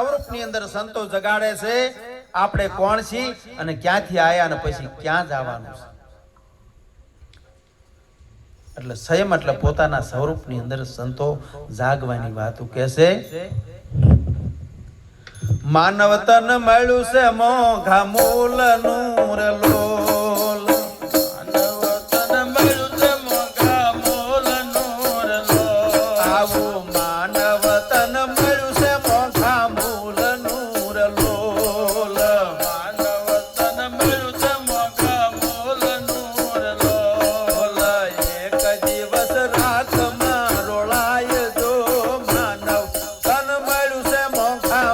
સ્વરૂપની અંદર સંતો જગાડે છે આપણે કોણ છીએ અને ક્યાંથી આયા અને પછી ક્યાં જવાનું છે. એટલે સંયમ એટલે પોતાના સ્વરૂપની અંદર સંતો જાગવાની વાતો કહેશે. માનવ તન મળ્યું છે મોઘા મૂલનું રે લોલ. માનવ તન મળ્યું છે મોઘા મૂલનું રે લોલ. આવું માનવ તન મળ્યું છે મોઘા મૂલનું રે લોલ. માનવ તન મળ્યું છે મોઘા મૂલનું રે લોલ. એક દિવસ રાતમાં રોળાય જો માનવ તન મળ્યું છે મોઘા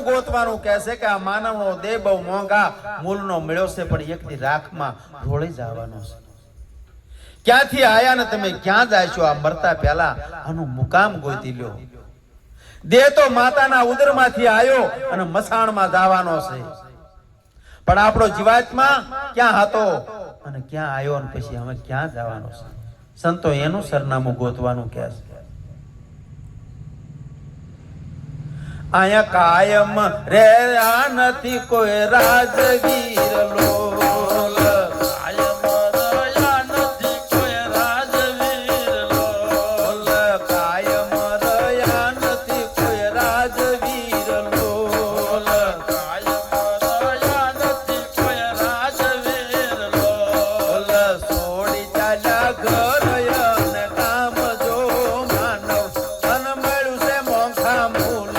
ગોતવાનું કહેશે કે આ માનવનો દેહ બહુ મોંઘા મૂલનો મળ્યો છે પણ એકથી રાખમાં ઢોળી જવાનો છે. ક્યાંથી આયા ને તમે ક્યાં જાશો? આ મરતા પહેલા આનું મુકામ ગોતી લ્યો. દેહ તો માતાના ઉદરમાંથી આવ્યો અને મસાણમાં જવાનો છે, પણ આપણો જીવાત્મા ક્યાં હતો અને ક્યાં આવ્યો અને પછી હવે ક્યાં જવાનો છે? સંતો એનું સરનામું ગોતવાનું કહે છે. આયા કાયમ રે આ નથી કોઈ રાજગીર લોલ. કાયમ રહ્યા નથી કોઈ રાજવીર લોલ. કાયમ રહ્યા નથી કોઈ રાજવીર લોલ. કાયમ રહ્યા નથી કોઈ રાજવીર લોલ. છોડી ચાલ્યા ઘર અને કામ જો માનવ તન મળ્યું છે મોંઘા મૂલ.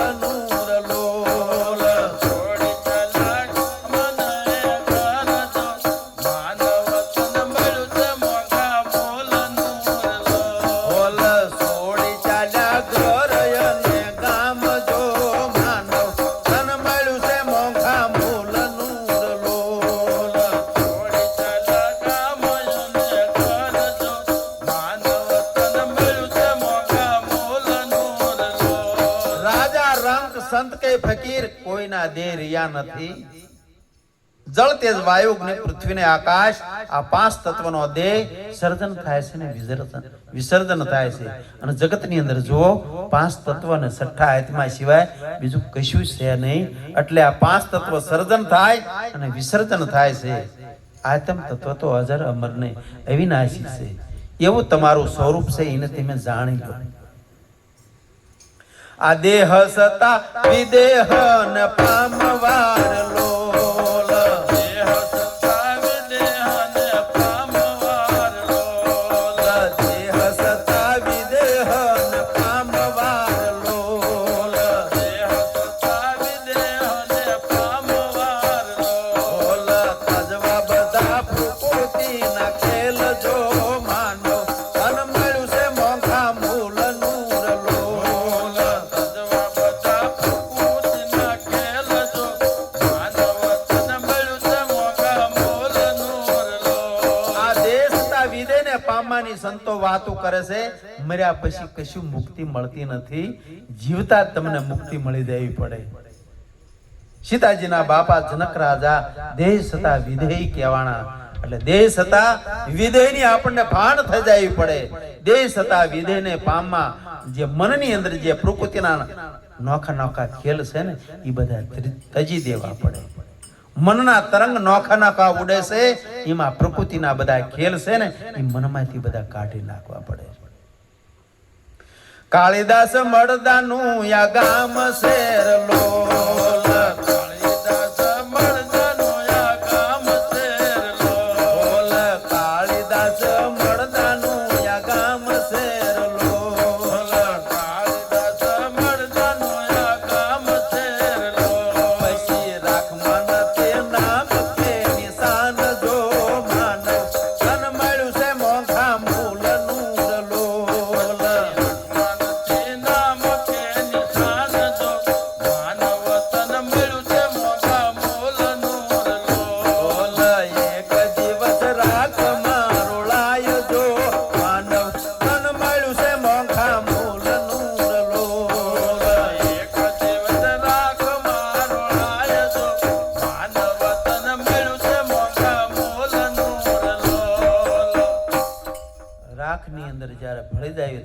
સંત કે ફકીર કોઈના દેહ રહ્યા નથી. જળ તેજ વાયુ અગ્નિ પૃથ્વી ને આકાશ આ પાંચ તત્વનો દેહ સર્જન થાય છે ને વિસર્જન થાય છે. અને જગતની અંદર જુઓ પાંચ તત્વ ને છઠ્ઠા આત્મા સિવાય બીજું કશું છે નહીં. એટલે આ પાંચ તત્વ સર્જન થાય અને વિસર્જન થાય છે. આત્મ તત્વ તો અજર અમર ને અવિનાશી છે. એવું તમારું સ્વરૂપ છે, એને તમે જાણી લો. આ દેહ સતા વિદેહ ન પામવાર લોલ. દેહ સતા વિદેહ ન પામવાર લોલ. દેહ સતા વિદેહ ન પામવાર લોલ. દેહ સતા વિદેહ ન પામવાર લોલ. તજવા બધા પ્રકૃતિ ના ખેલ જો માનવ તન મળ્યું છે મોંઘા મૂલ નૂર લોલ. પામવાની સંતો વાતો કરે છે, મર્યા પછી કશું મુક્તિ મળતી નથી. જીવતા તમને મુક્તિ મળી જવી પડે. સીતાજીના બાપા જનક રાજા દેહ સતા વિધેય કહેવાના. એટલે દેહ સતા વિધેયની આપણને ભાન થઈ જવી પડે. દેહ સતા વિધેયને પામવા જે મનની અંદર જે પ્રકૃતિના નોખા નોખા ખેલ છે ને એ બધા તજી દેવા પડે. મનના તરંગ નોખા નોખા ઉડે છે, એમાં પ્રકૃતિના બધા ખેલ છે ને એ મનમાંથી બધા કાઢી નાખવા પડે. કાળીદાસ મળદાનું યા ગામ શેર લોલ. કાળીદાસ મળદાનું યા ગામ શેર લોલ. કાળીદાસ મળદાનું યા ગામ શેર લોલ. કાળીદાસ મળદાનું યા ગામ શેર લોલ. પછી રાખમન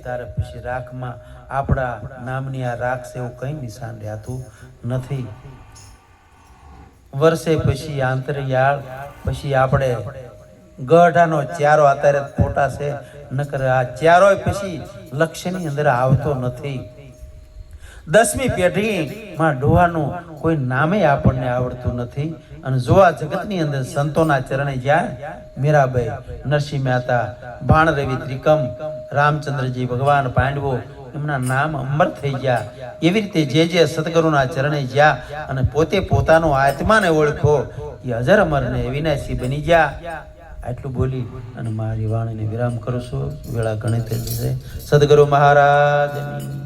તારે પછી રાખમાં આપણા નામની આ રાખ એવું કઈ નિશાન રહેતું નથી. વર્ષે પછી આંતરિયાળ પછી આપણે ગઢાનો ચારો અત્યારે ફોટા છે, નકર આ ચારો પછી લક્ષ્યની અંદર આવતો નથી. 10મી પેઢીમાં ડોહાનું કોઈ નામે આપણને આવડતું નથી. અને જો આ જગતની અંદર સંતોના ચરણે જાય, મીરાબાઈ, નરસિંહ મહેતા, ભાણ રવિ ત્રિકમ, રામચંદ્રજી ભગવાન, પાંડવો, એમના નામ અમર થઈ ગયા. એવી રીતે જે સદગુરુના ચરણે ગયા અને પોતે પોતાનો આત્માને ઓળખો, એ અજર અમર ને વિનાશી બની ગયા. આટલું બોલી અને મારી વાણીને વિરામ કરું છું. વેળા ઘણી થઈ જશે. સદગુરુ મહારાજની